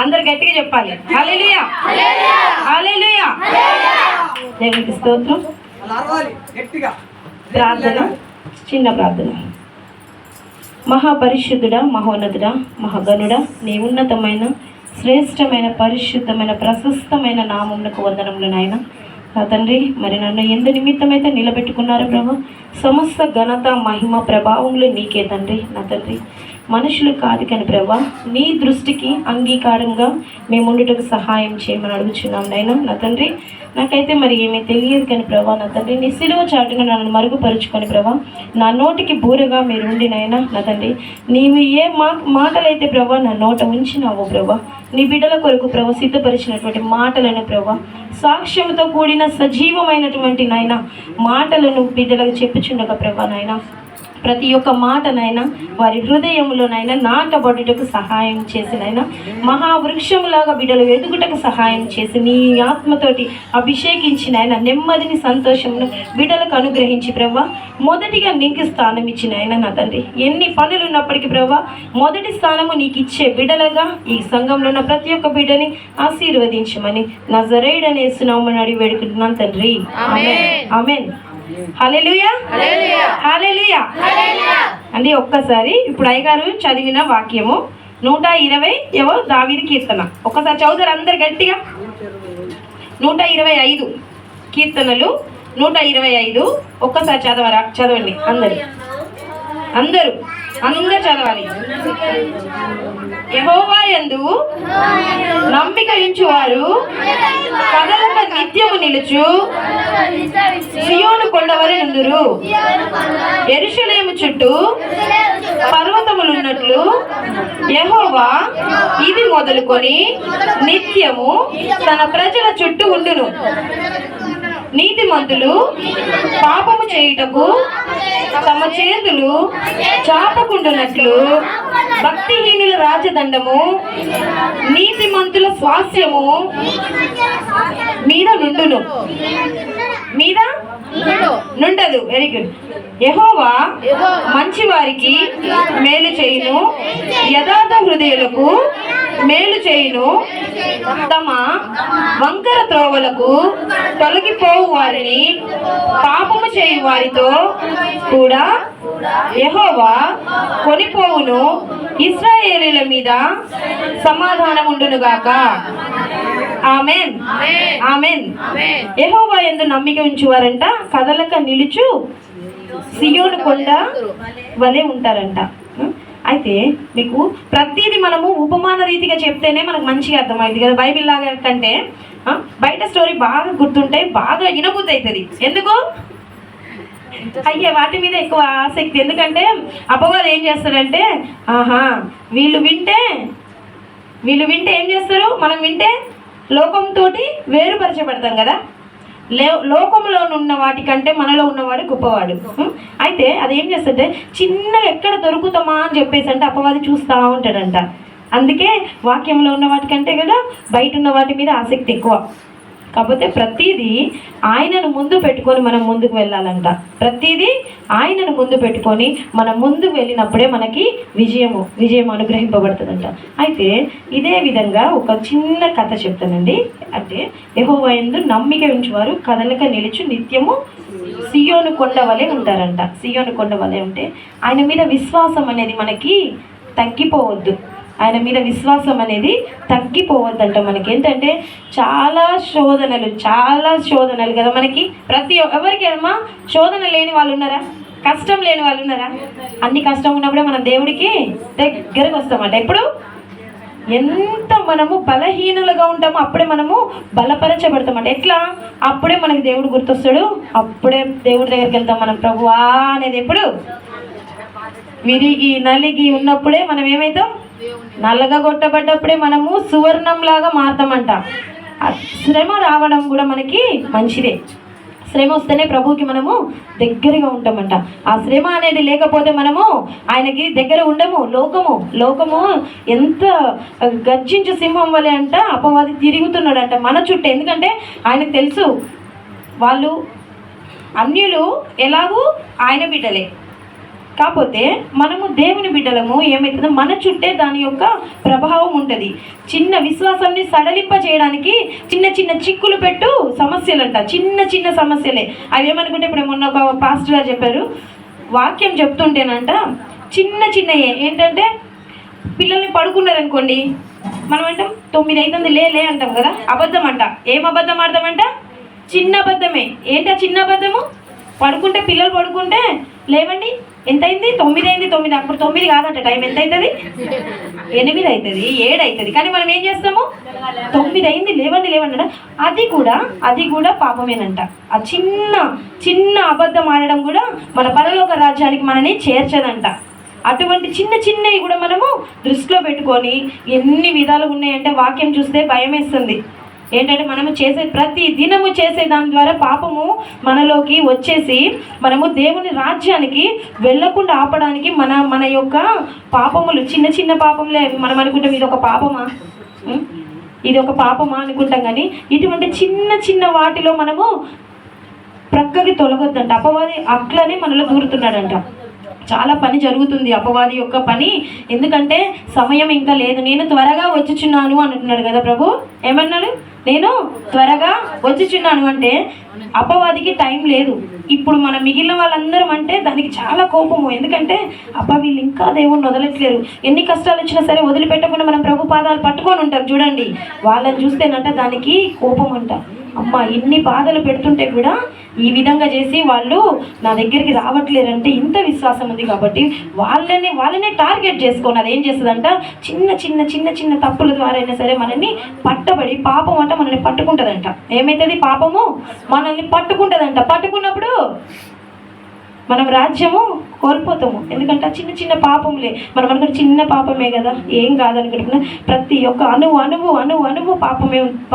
అందరు గట్టిగా చెప్పాలి. హల్లెలూయా హల్లెలూయా. దేవునికి స్తోత్రం. ప్రార్థన, చిన్న ప్రార్థన. మహాపరిశుద్ధుడా, మహోన్నతుడా, మహాగణుడా, నీ ఉన్నతమైన శ్రేష్టమైన పరిశుద్ధమైన ప్రశస్తమైన నామమునకు వందనములు నాయన. నా తండ్రి, మరి నన్ను ఎందు నిమిత్తమైతే నిలబెట్టుకున్నారు ప్రభు, సమస్త ఘనత మహిమ ప్రభావములు నీకే తండ్రి. నా తండ్రి, మనుషులు కాదు కానీ ప్రభా, నీ దృష్టికి అంగీకారంగా మేము ఉండుటకు సహాయం చేయమని అడుగుచున్నాం నాయన. నా తండ్రి, నాకైతే మరి ఏమీ తెలియదు కానీ ప్రభా, నా తండ్రి, నీ సిలువ చాటుగా నన్ను మరుగుపరుచుకొని ప్రభా, నా నోటికి బూరగా మీరు ఉండి నాయన. నా తండ్రి, నీవు ఏ మాటలైతే ప్రభా నా నోట ఉంచినావు ప్రభా, నీ బిడ్డల కొరకు ప్రభా సిద్ధపరిచినటువంటి మాటలను ప్రభా, సాక్ష్యంతో కూడిన సజీవమైనటువంటి నాయన మాటలను బిడ్డలకు చెప్పుచుండగా ప్రభా నాయన, ప్రతి ఒక్క మాటనైనా వారి హృదయంలోనైనా నాటబడుటకు సహాయం చేసినైనా, మహావృక్షములాగా బిడ్డలు ఎదుగుటకు సహాయం చేసి నీ ఆత్మతోటి అభిషేకించినైనా నెమ్మదిని సంతోషమును బిడ్డలకు అనుగ్రహించి ప్రభా, మొదటిగా నీకు స్థానం ఇచ్చినైనా. నా తండ్రి, ఎన్ని పనులు ఉన్నప్పటికీ ప్రభా, మొదటి స్థానము నీకు ఇచ్చే బిడ్డలుగా ఈ సంఘంలో ఉన్న ప్రతి ఒక్క బిడ్డని ఆశీర్వదించమని నజరేయుడనే యేసునామమున అడిగి వేడుకుంటున్నాను తండ్రి. ఆమేన్ ఆమేన్. హల్లెలూయా హల్లెలూయా. అంటే ఒక్కసారి ఇప్పుడు అయ్యగారు చదివిన వాక్యము 120 దావీదు కీర్తన ఒక్కసారి చదువుతారు అందరు గట్టిగా. 125 కీర్తనలు 125 ఒక్కసారి చదవండి అందరూ చదవాలి. యెహోవా యందు నమ్మిక ఉంచువారు కదలక నిత్యము నిలుచు సియోను కొండవలె నుందురు. యెరూషలేము చుట్టూ పర్వతములున్నట్లు యెహోవా ఇది మొదలుకొని నిత్యము తన ప్రజల చుట్టూ ఉండును. నీతిమంతులు పాపము చేయుటకు తమ చేతులు చాపకుండునట్లు భక్తిహీనుల రాజదండము నీతిమంతుల స్వాస్యము మీద నుండదు. Very good. యెహోవా మంచి వారికి మేలు చేయును, యథార్థ హృదయులకు మేలు చేయును. తమ వంకర త్రోవలకు తొలగిపోవు వారిని పాపము చేయు వారితో కూడా యెహోవా కొనిపోవును. ఇశ్రాయేలీయుల మీద సమాధానం ఉండునుగాక. ఆమేన్ ఆమేన్. యెహోవా యందు నమ్మిక ఉంచువారంట కదలక నిలుచు సియోను కొండ వలె ఉంటారంట. అయితే మీకు ప్రతిదీ మనము ఉపమాన రీతిగా చెప్తేనే మనకు మంచిగా అర్థమైంది కదా. బైబిల్ లాగా కంటే బయట స్టోరీ బాగా గుర్తుంటే బాగా వినబుద్ధి అవుతుంది. ఎందుకు? అయ్యే వాటి మీద ఎక్కువ ఆసక్తి. ఎందుకంటే అపవాది ఏం చేస్తాడంటే, వీళ్ళు వింటే ఏం చేస్తారు, మనం వింటే లోకంతో వేరుపరచబడతాం కదా. లోకంలో ఉన్న వాటికంటే మనలో ఉన్నవాడు గొప్పవాడు. అయితే అది ఏం చేస్తుంటే చిన్నగా ఎక్కడ దొరుకుతామా అని చెప్పేసి అంటే అపవాది చూస్తూ ఉంటాడంట. అందుకే వాక్యంలో ఉన్న వాటికంటే కూడా బయట ఉన్న వాటి మీద ఆసక్తి ఎక్కువ. కాకపోతే ప్రతిదీ ఆయనను ముందు పెట్టుకొని మనం ముందుకు వెళ్ళాలంట. ప్రతిదీ ఆయనను ముందు పెట్టుకొని మనం ముందుకు వెళ్ళినప్పుడే మనకి విజయం అనుగ్రహింపబడుతుందంట. అయితే ఇదే విధంగా ఒక చిన్న కథ చెప్తానండి. అంటే యెహోవా యందు నమ్మిక ఉంచువారు కదలక నిలుచు నిత్యము సియోను కొండ వలె ఉంటారంట. సియోను కొండ వలె ఉంటే ఆయన మీద విశ్వాసం అనేది మనకి తగ్గిపోవద్దు. ఆయన మీద విశ్వాసం అనేది తగ్గిపోవద్దంట. మనకి ఏంటంటే చాలా శోధనలు కదా మనకి. ఎవరికి అమ్మా శోధన లేని వాళ్ళు ఉన్నారా? కష్టం లేని వాళ్ళు ఉన్నారా? అన్ని కష్టం ఉన్నప్పుడే మనం దేవుడికి దగ్గరకు వస్తామంట. ఎప్పుడు ఎంత మనము బలహీనులుగా ఉంటామో అప్పుడే మనము బలపరచబడతామంట. ఎట్లా? అప్పుడే మనకి దేవుడు గుర్తొస్తాడు. అప్పుడే దేవుడి దగ్గరికి వెళ్తాం మనం. ప్రభువా అనేది ఎప్పుడు విరిగి నలిగి ఉన్నప్పుడే మనం ఏమవుతాం? నల్లగా కొట్టబడ్డప్పుడే మనము సువర్ణంలాగా మారుతామంట. శ్రమ రావడం కూడా మనకి మంచిదే. శ్రమ వస్తేనే ప్రభువుకి మనము దగ్గరగా ఉంటామంట. ఆ శ్రమ అనేది లేకపోతే మనము ఆయనకి దగ్గర ఉండము. లోకము ఎంత గర్జించు సింహం వలె అంట అపవాది తిరుగుతున్నాడంట మన చుట్టూ. ఎందుకంటే ఆయనకు తెలుసు వాళ్ళు అన్యులు ఎలాగూ ఆయన బిడ్డలే, కాకపోతే మనము దేవుని బిడ్డలము, ఏమవుతుందో మన చుట్టే దాని యొక్క ప్రభావం ఉంటుంది. చిన్న విశ్వాసాన్ని సడలింప చేయడానికి చిన్న చిన్న చిక్కులు పెట్టు సమస్యలంట, చిన్న చిన్న సమస్యలే. అవి ఏమనుకుంటే ఇప్పుడు మొన్న ఒక పాస్టర్ గారు చెప్పారు, వాక్యం చెప్తుంటేనంట చిన్న చిన్నయే ఏంటంటే, పిల్లల్ని పడుకున్నారనుకోండి, మనం అంటాం 9 అవుతుంది లే అంటాం కదా, అబద్ధం అంట. ఏం అబద్ధం ఆడతామంట? చిన్న అబద్ధమే. ఏంటా చిన్న అబద్ధము? పడుకుంటే, పిల్లలు పడుకుంటే లేవండి, ఎంత అయింది? 9 అయింది. 9 అప్పుడు 9 కాదంట, టైం ఎంత అవుతుంది? 8 అవుతుంది, 7 అవుతుంది. కానీ మనం ఏం చేస్తాము? 9 అయింది, లేవండి అంట. అది కూడా పాపమేనంట. ఆ చిన్న చిన్న అబద్ధం ఆడడం కూడా మన పరలోక రాజ్యానికి మనని చేర్చదంట. అటువంటి చిన్న చిన్నవి కూడా మనము దృష్టిలో పెట్టుకొని, ఎన్ని విధాలుగా ఉన్నాయంటే వాక్యం చూస్తే భయం వేస్తుంది. ఏంటంటే మనము ప్రతి దినము చేసే దాని ద్వారా పాపము మనలోకి వచ్చేసి మనము దేవుని రాజ్యానికి వెళ్ళకుండా ఆపడానికి మన యొక్క పాపములు, చిన్న చిన్న పాపములే మనం అనుకుంటాం ఇది ఒక పాపమా అనుకుంటాం. కానీ ఇటువంటి చిన్న చిన్న వాటిలో మనము ప్రక్కకి తొలగొద్దంట. అపవాది అట్లనే మనలో దూరుతున్నాడంట. చాలా పని జరుగుతుంది అపవాది యొక్క పని. ఎందుకంటే సమయం ఇంకా లేదు, నేను త్వరగా వచ్చుచున్నాను అంటున్నాడు కదా ప్రభు. ఏమన్నాడు? నేను త్వరగా వచ్చుచున్నాను అంటే అపవాదికి టైం లేదు. ఇప్పుడు మన మిగిలిన వాళ్ళందరం అంటే దానికి చాలా కోపము. ఎందుకంటే వీళ్ళు ఇంకా దేవుణ్ణి వదలట్లేరు. ఎన్ని కష్టాలు వచ్చినా సరే వదిలిపెట్టకుండా మనం ప్రభు పాదాలు పట్టుకొని ఉంటారు చూడండి. వాళ్ళని చూస్తేనంట దానికి కోపం అంట. అమ్మ ఇన్ని బాధలు పెడుతుంటే కూడా ఈ విధంగా చేసి వాళ్ళు నా దగ్గరికి రావట్లేరంటే ఇంత విశ్వాసం ఉంది కాబట్టి వాళ్ళనే టార్గెట్ చేసుకొని అది ఏం చేస్తుందంట, చిన్న చిన్న చిన్న చిన్న తప్పుల ద్వారా అయినా సరే మనల్ని పట్టబడి, పాపం అంట మనల్ని పట్టుకుంటుందంట. ఏమవుతుంది? పాపము మనల్ని పట్టుకుంటుందంట. పట్టుకున్నప్పుడు మనం రాజ్యము కోల్పోతాము. ఎందుకంటే చిన్న చిన్న పాపములే. మనం అనుకుంటే చిన్న పాపమే కదా, ఏం కాదనుకుంటున్నా. ప్రతి ఒక్క అణువు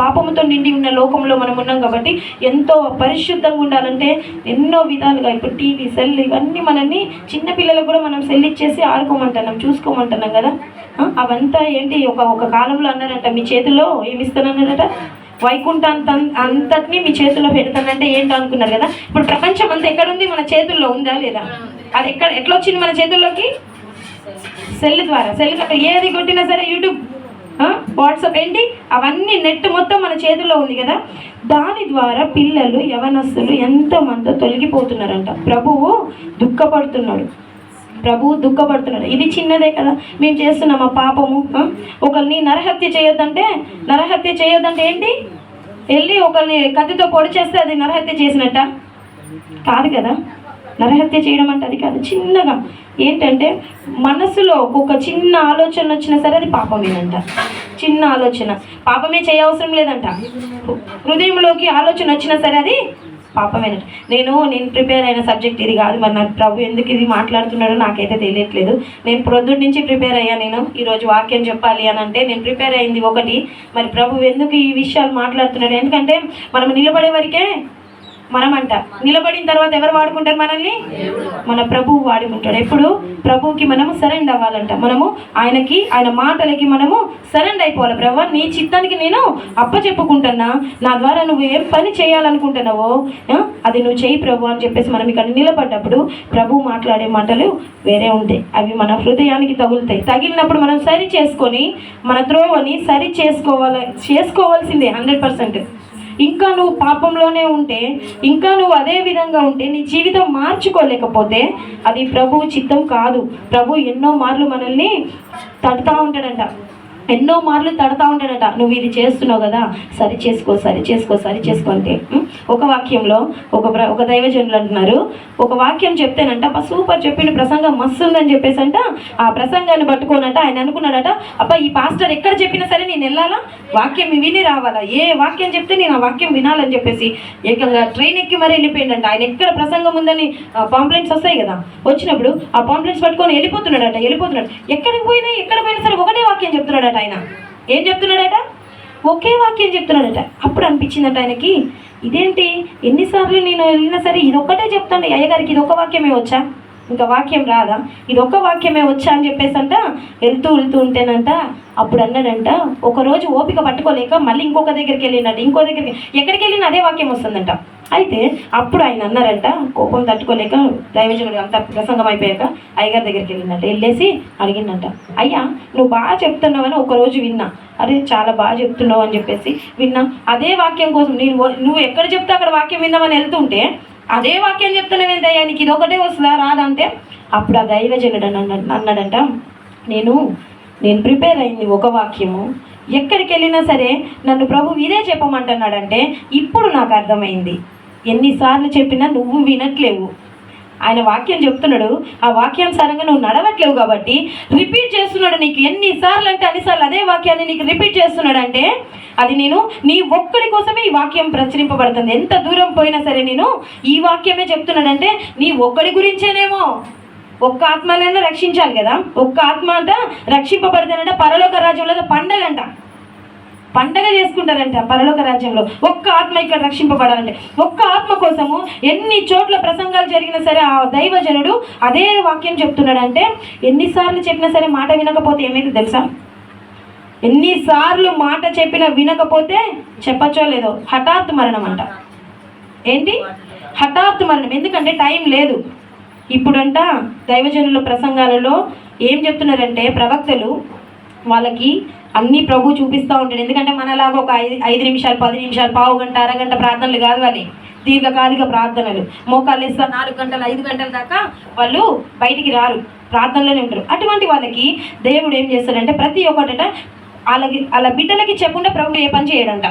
పాపముతో నిండి ఉన్న లోకంలో మనం ఉన్నాం కాబట్టి ఎంతో పరిశుద్ధంగా ఉండాలంటే ఎన్నో విధాలుగా ఇప్పుడు టీవీ, సెల్ ఇవన్నీ మనల్ని చిన్నపిల్లలకు కూడా మనం సెల్ ఇచ్చేసి ఆడుకోమంటున్నాం, చూసుకోమంటున్నాం కదా. అవంతా ఏంటి, ఒక కాలంలో అన్నారంట మీ చేతిలో ఏమిస్తానన్నారట, అంతటినీ మీ చేతుల్లో పెడతానంటే ఏంటో అనుకున్నారు కదా. ఇప్పుడు ప్రపంచం అంతా ఎక్కడుంది? మన చేతుల్లో ఉందా లేదా? అది ఎట్లా వచ్చింది మన చేతుల్లోకి? సెల్ ద్వారా. సెల్ ఏది కొట్టినా సరే, యూట్యూబ్, వాట్సాప్ ఏంటి అవన్నీ నెట్ మొత్తం మన చేతుల్లో ఉంది కదా. దాని ద్వారా పిల్లలు, యవనస్తులు ఎంతమంది తొలగిపోతున్నారంట. ప్రభువు దుఃఖపడుతున్నాడు. ఇది చిన్నదే కదా, మేము చేస్తున్నాం ఆ పాపము. ఒకరిని నరహత్య చేయొద్దంటే ఏంటి? వెళ్ళి ఒకరిని కత్తితో పొడి చేస్తే అది నరహత్య చేసినట్ట కాదు కదా. నరహత్య చేయడం అంటే అది కాదు. చిన్నగా ఏంటంటే మనసులో ఒక చిన్న ఆలోచన వచ్చినా సరే అది పాపమేనంట. చిన్న ఆలోచన పాపమే చేయవసరం లేదంట. హృదయంలోకి ఆలోచన వచ్చినా సరే అది పాపమేనంట. నేను ప్రిపేర్ అయిన సబ్జెక్ట్ ఇది కాదు. మరి నాకు ప్రభు ఎందుకు ఇది మాట్లాడుతున్నాడో నాకైతే తెలియట్లేదు. నేను ప్రొద్దుటి నుంచి ప్రిపేర్ అయ్యా. నేను ఈరోజు వాక్యం చెప్పాలి అని అంటే నేను ప్రిపేర్ అయింది ఒకటి. మరి ప్రభు ఎందుకు ఈ విషయాలు మాట్లాడుతున్నాడు? ఎందుకంటే మనం నిలబడే వరకే మనమంట, నిలబడిన తర్వాత ఎవరు వాడుకుంటారు మనల్ని? మన ప్రభువు వాడుకుంటాడు. ఎప్పుడు ప్రభువుకి మనము సరెండర్ అవ్వాలంట. మనము ఆయన మాటలకి మనము సరెండర్ అయిపోవాలి. ప్రభు నీ చిత్తానికి నేను అప్పచెప్పుకుంటున్నా, నా ద్వారా నువ్వు ఏం పని చేయాలనుకుంటున్నావో అది నువ్వు చేయి ప్రభు అని చెప్పేసి మనం ఇక్కడ నిలబడ్డప్పుడు ప్రభువు మాట్లాడే మాటలు వేరే ఉంటాయి. అవి మన హృదయానికి తగులుతాయి. తగిలినప్పుడు మనం సరి చేసుకొని మన త్రోవని సరి చేసుకోవాల్సిందే 100%. ఇంకా నువ్వు పాపంలోనే ఉంటే, ఇంకా నువ్వు అదే విధంగా ఉంటే, నీ జీవితం మార్చుకోలేకపోతే అది ప్రభువు చిత్తం కాదు. ప్రభు ఎన్నో మార్లు మనల్ని తడుతూ ఉంటాడంట. నువ్వు ఇది చేస్తున్నావు కదా, సరి చేసుకో అంటే ఒక వాక్యంలో ఒక దైవజనులు అంటున్నారు, ఒక వాక్యం చెప్తేనంట సూపర్ చెప్పిండు, ప్రసంగం మస్తు ఉందని చెప్పేసి అంట ఆ ప్రసంగాన్ని పట్టుకోనట ఆయన అనుకున్నాడట, ఈ పాస్టర్ ఎక్కడ చెప్పినా సరే నేను వెళ్ళాలా, వాక్యం విని రావాలా, ఏ వాక్యం చెప్తే నేను ఆ వాక్యం వినాలని చెప్పేసి ఏకంగా ట్రైన్ ఎక్కి మరీ వెళ్ళిపోయిందంట. ఆయన ఎక్కడ ప్రసంగం ఉందని పాంప్లెంట్స్ వస్తాయి కదా, వచ్చినప్పుడు ఆ పాంప్లెంట్స్ పట్టుకొని వెళ్ళిపోతున్నాడు. ఎక్కడికి పోయినా సరే ఒకటే వాక్యం చెప్తున్నాడట. ఆయన ఏం చెప్తున్నాడట? ఒకే వాక్యం చెప్తున్నాడట. అప్పుడు అనిపించిందట ఆయనకి, ఇదేంటి ఎన్నిసార్లు నేను వెళ్ళినా సరే ఇదొక్కటే చెప్తాను అయ్యగారికి, ఇది ఒక వాక్యమే వచ్చా, ఇంకా వాక్యం రాదా, ఇది ఒక్క వాక్యమే వచ్చా అని చెప్పేసి అంట వెళ్తూ ఉంటేనంట అప్పుడు అన్నాడంట, ఒకరోజు ఓపిక పట్టుకోలేక మళ్ళీ ఇంకొక దగ్గరికి వెళ్ళినట్టు, ఇంకో దగ్గరికి ఎక్కడికి వెళ్ళినా అదే వాక్యం వస్తుందంట. అయితే అప్పుడు ఆయన అన్నారంట, కోపం తట్టుకోలేక దైవజనుడు అంత ప్రసంగం అయిపోయాక అయ్యగారి దగ్గరికి వెళ్ళినట్టు, వెళ్ళేసి అడిగిందంట, అయ్యా నువ్వు బాగా చెప్తున్నావని ఒకరోజు విన్నా, అరే చాలా బాగా చెప్తున్నావు అని చెప్పేసి విన్నా, అదే వాక్యం కోసం నువ్వు ఎక్కడ చెప్తే అక్కడ వాక్యం విందామని వెళ్తుంటే అదే వాక్యం చెప్తున్నావేంటయ్యా, నీకు ఇది ఒకటే వస్తుందా రాదంటే, అప్పుడు ఆ దైవజనుడు అన్నాడంట, నేను ప్రిపేర్ అయింది ఒక వాక్యము, ఎక్కడికి వెళ్ళినా సరే నన్ను ప్రభు ఇదే చెప్పమంటున్నాడంటే ఇప్పుడు నాకు అర్థమైంది, ఎన్నిసార్లు చెప్పినా నువ్వు వినట్లేవు, ఆయన వాక్యం చెప్తున్నాడు, ఆ వాక్యానుసారంగా నువ్వు నడవట్లేవు కాబట్టి రిపీట్ చేస్తున్నాడు నీకు, ఎన్నిసార్లు అంటే అన్నిసార్లు అదే వాక్యాన్ని నీకు రిపీట్ చేస్తున్నాడు అంటే అది నేను నీ ఒక్కడి కోసమే ఈ వాక్యం ప్రచురింపబడుతుంది, ఎంత దూరం పోయినా సరే నేను ఈ వాక్యమే చెప్తున్నాడంటే నీ ఒక్కడి గురించేనేమో, ఒక్క ఆత్మనైనా రక్షించాలి కదా, ఒక్క ఆత్మ అంట రక్షింపబడితేనంట పరలోక రాజ్యంలో పండగ చేసుకుంటారంట పరలోక రాజ్యంలో, ఒక్క ఆత్మ ఇక్కడ రక్షింపబడాలంటే. ఒక్క ఆత్మ కోసము ఎన్ని చోట్ల ప్రసంగాలు జరిగినా సరే ఆ దైవజనుడు అదే వాక్యం చెప్తున్నాడంటే ఎన్నిసార్లు చెప్పినా సరే మాట వినకపోతే ఏమైంది తెలుసా, ఎన్నిసార్లు మాట చెప్పినా వినకపోతే చెప్పచ్చో లేదో హఠాత్ మరణం అంట. ఏంటి హఠాత్ మరణం, ఎందుకంటే టైం లేదు. ఇప్పుడంట దైవజనుల ప్రసంగాలలో ఏం చెప్తున్నారంటే ప్రవక్తలు వాళ్ళకి అన్నీ ప్రభు చూపిస్తూ ఉంటాడు, ఎందుకంటే మనలాగా ఒక 5 నిమిషాలు 10 నిమిషాలు పావు గంట అరగంట ప్రార్థనలు కాదు వాళ్ళు, దీర్ఘకాలిక ప్రార్థనలు, మోకాళ్ళు వేస్తా 4 గంటలు 5 గంటల దాకా వాళ్ళు బయటికి రారు, ప్రార్థనలోనే ఉంటారు. అటువంటి వాళ్ళకి దేవుడు ఏం చేస్తాడంటే ప్రతి ఒక్కటట వాళ్ళ బిడ్డలకి చెప్పకుండా ప్రభు ఏ పని చేయడంట,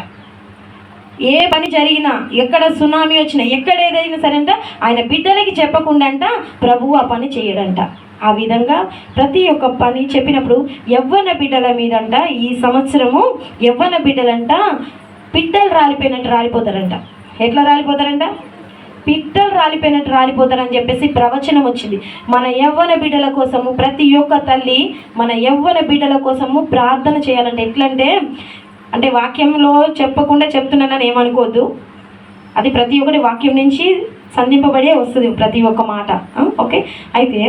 ఏ పని జరిగినా ఎక్కడ సునామీ వచ్చినా ఎక్కడ ఏదైనా సరే అంట ఆయన బిడ్డలకి చెప్పకుండా అంట ప్రభు ఆ పని చేయడంట. ఆ విధంగా ప్రతి ఒక్క పని చెప్పినప్పుడు యవ్వన బిడ్డల మీదంట ఈ సంవత్సరము యవ్వన బిడ్డలంట పిట్టలు రాలిపోయినట్టు రాలిపోతారంట. ఎట్లా రాలిపోతారంట, పిట్టలు రాలిపోయినట్టు రాలిపోతారని చెప్పేసి ప్రవచనం వచ్చింది. మన యవ్వన బిడ్డల కోసము ప్రతి ఒక్క తల్లి మన యవ్వన బిడ్డల కోసము ప్రార్థన చేయాలంటే, ఎట్లంటే అంటే వాక్యంలో చెప్పకుండా చెప్తున్నానని ఏమనుకోవద్దు, అది ప్రతి ఒక్కటి వాక్యం నుంచి సంధింపబడే వస్తుంది ప్రతి ఒక్క మాట. ఓకే, అయితే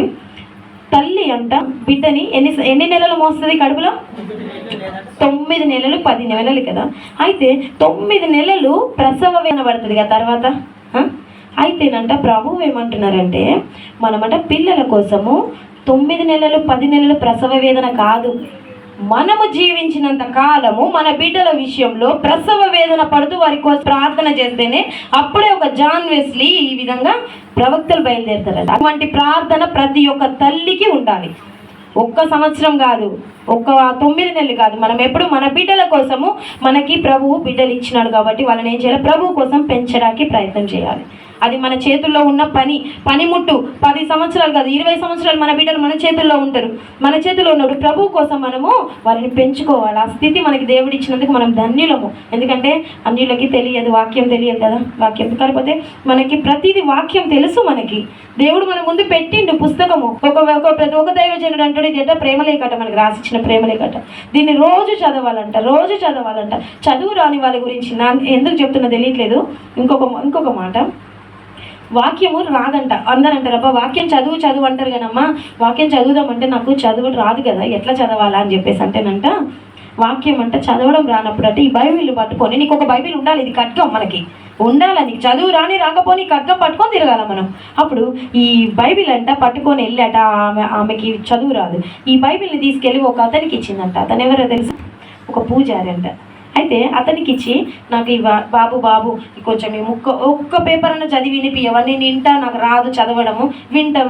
తల్లి అంట బిడ్డని ఎన్ని నెలలు మోస్తుంది కడుపులో, 9 నెలలు 10 నెలలు కదా. అయితే 9 నెలలు ప్రసవ వేదన పడుతుంది కదా తర్వాత. అయితేనంట ప్రభువు ఏమంటున్నారంటే మనమంట పిల్లల కోసము 9 నెలలు 10 నెలలు ప్రసవ వేదన కాదు, మనము జీవించినంత కాలము మన బిడ్డల విషయంలో ప్రసవ వేదన పడుతూ వారి కోసం ప్రార్థన చేస్తేనే అప్పుడే ఒక జాన్ వెస్లీ ఈ విధంగా ప్రవక్తలు బయలుదేరుతారట. అటువంటి ప్రార్థన ప్రతి ఒక్క తల్లికి ఉండాలి. ఒక్క సంవత్సరం కాదు, ఒక్క 9 నెలలు కాదు, మనం ఎప్పుడు మన బిడ్డల కోసము మనకి ప్రభువు బిడ్డలు ఇచ్చినాడు కాబట్టి వాళ్ళని ఏం చేయాలి, ప్రభువు కోసం పెంచడానికి ప్రయత్నం చేయాలి. అది మన చేతుల్లో ఉన్న పనిముట్టు. 10 సంవత్సరాలు కాదు 20 సంవత్సరాలు మన బిడ్డలు మన చేతుల్లో ఉంటారు. మన చేతుల్లో ఉన్నప్పుడు ప్రభు కోసం మనము వారిని పెంచుకోవాలి. ఆ స్థితి మనకి దేవుడు ఇచ్చినందుకు మనం ధన్యులము. ఎందుకంటే అన్యులకి తెలియదు, వాక్యం తెలియదు కదా. వాక్యం కాకపోతే మనకి ప్రతిదీ వాక్యం తెలుసు. మనకి దేవుడు మన ముందు పెట్టిండు పుస్తకము. ప్రతి ఒక్క దైవజనుడు అంటాడు ఇది ప్రేమలేఖట, మనకి రాసిచ్చిన ప్రేమలేఖట. దీన్ని రోజు చదవాలంట. చదువు రాని వాళ్ళ గురించి ఎందుకు చెప్తున్నా తెలియట్లేదు. ఇంకొక మాట, వాక్యము రాదంట. అందరూ అంటారు అబ్బా వాక్యం చదువు అంటారు కదమ్మా, వాక్యం చదువుదామంటే నాకు చదువు రాదు కదా, ఎట్లా చదవాలా అని చెప్పేసి అంటేనంట వాక్యం అంట చదవడం రానప్పుడు అంటే ఈ బైబిల్ పట్టుకొని, నీకు ఒక బైబిల్ ఉండాలి, ఇది ఖడ్గం మనకి ఉండాలి. నీకు చదువు రాని రాకపోని ఖడ్గం పట్టుకొని తిరగాల మనం. అప్పుడు ఈ బైబిల్ అంట పట్టుకొని వెళ్ళాట ఆమెకి చదువు రాదు. ఈ బైబిల్ని తీసుకెళ్ళి ఒక అతనికి ఇచ్చిందంట. అతను ఎవరో తెలుసు, ఒక పూజారి అంట. అయితే అతనికి ఇచ్చి నాకు ఈ బాబు కొంచెం ఒక్క పేపర్ అన్న చదివి వినిపియవా, నేను వింటా, నాకు రాదు చదవడము,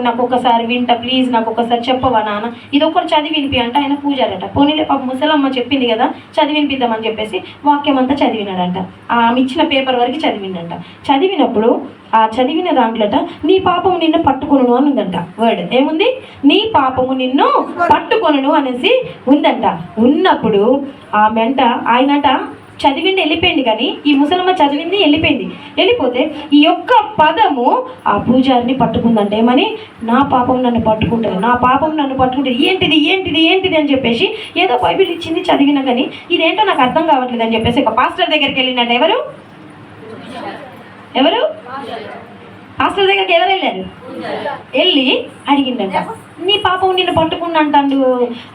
నాకు ఒకసారి వింటా ప్లీజ్, నాకు ఒకసారి చెప్పవా నాన్న, ఇది ఒక్కరు చదివి వినిపి అంటే ఆయన పూజారట. పోనీలే పాప ముసలమ్మ చెప్పింది కదా చదివి వినిపిద్దామని చెప్పేసి వాక్యం అంతా చదివినాడంట. ఆమె ఇచ్చిన పేపర్ వరకు చదివిండంట. చదివినప్పుడు ఆ చదివిన దాంట్లోట నీ పాపము నిన్ను పట్టుకొనును అని ఉందంట. వర్డ్ ఏముంది, నీ పాపము నిన్ను పట్టుకొనును అనేసి ఉందంట. ఉన్నప్పుడు ఆయనట చదివింది వెళ్ళిపోయింది, కానీ ఈ ముసలమ్మ చదివింది వెళ్ళిపోతే ఈ యొక్క పదము ఆ పూజారిని పట్టుకుందంట. ఏమని, నా పాపం నన్ను పట్టుకుంటుంది, ఏంటిది అని చెప్పేసి ఏదో బైబిల్ ఇచ్చింది చదివినా కానీ ఇదేంటో నాకు అర్థం కావట్లేదు అని చెప్పేసి ఒక పాస్టర్ దగ్గరికి వెళ్ళినట్టు. ఎవరు పాస్టర్ దగ్గరికి ఎవరు వెళ్ళారు? వెళ్ళి అడిగిండంట, నీ పాపం నిన్ను పట్టుకుని అంటాడు.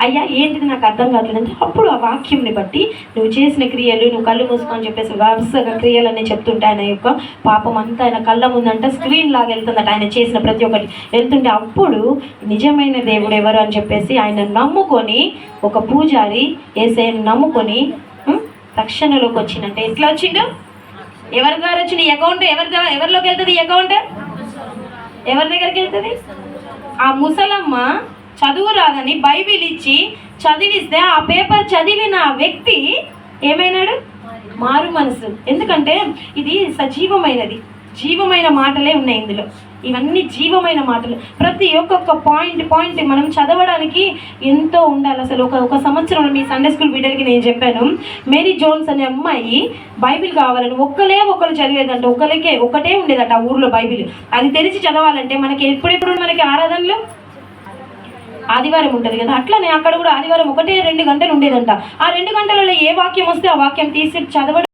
అయ్యా ఏంటిది నాకు అర్థం కావట్లేదంటే, అప్పుడు ఆ వాక్యంని బట్టి నువ్వు చేసిన క్రియలు, నువ్వు కళ్ళు మూసుకొని చెప్పేసి వరుసగా క్రియలన్నీ చెప్తుంటే ఆయన యొక్క పాపం అంతా ఆయన కళ్ళ ముందంట స్క్రీన్ లాగా వెళ్తుందట, ఆయన చేసిన ప్రతి ఒక్కటి వెళ్తుంటే అప్పుడు నిజమైన దేవుడు ఎవరు అని చెప్పేసి ఆయన నమ్ముకొని, ఒక పూజారి యేసయ్యను నమ్ముకొని రక్షణలోకి వచ్చిందంటే ఎట్లా వచ్చిండు? ఎవరి ద్వారా వచ్చింది? అకౌంట్ ఎవరిలోకి వెళ్తుంది? అకౌంట్ ఎవరి దగ్గరికి వెళ్తుంది? ఆ ముసలమ్మ చదువు రాదని బైబిల్ ఇచ్చి చదివిస్తే ఆ పేపర్ చదివిన ఆ వ్యక్తి ఏమైనాడు? మారు మనసు. ఎందుకంటే ఇది సజీవమైనది, జీవమైన మాటలే ఉన్నాయి ఇందులో. ఇవన్నీ జీవమైన మాటలు. ప్రతి ఒక్కొక్క పాయింట్ మనం చదవడానికి ఎంతో ఉండాలి. అసలు ఒక సంవత్సరంలో మీ సండే స్కూల్ బిడ్డలకి నేను చెప్పాను, మేరీ జోన్స్ అనే అమ్మాయి బైబిల్ కావాలని ఒకరు చదివేదంట, ఒకటే ఉండేదట ఆ ఊర్లో బైబిల్. అది తెరిచి చదవాలంటే మనకి ఎప్పుడెప్పుడు మనకి ఆరాధనలు ఆదివారం ఉంటుంది కదా, అట్లనే అక్కడ కూడా ఆదివారం 1-2 గంటలు ఉండేదంట. ఆ 2 గంటలలో ఏ వాక్యం వస్తే ఆ వాక్యం తీసి చదవడం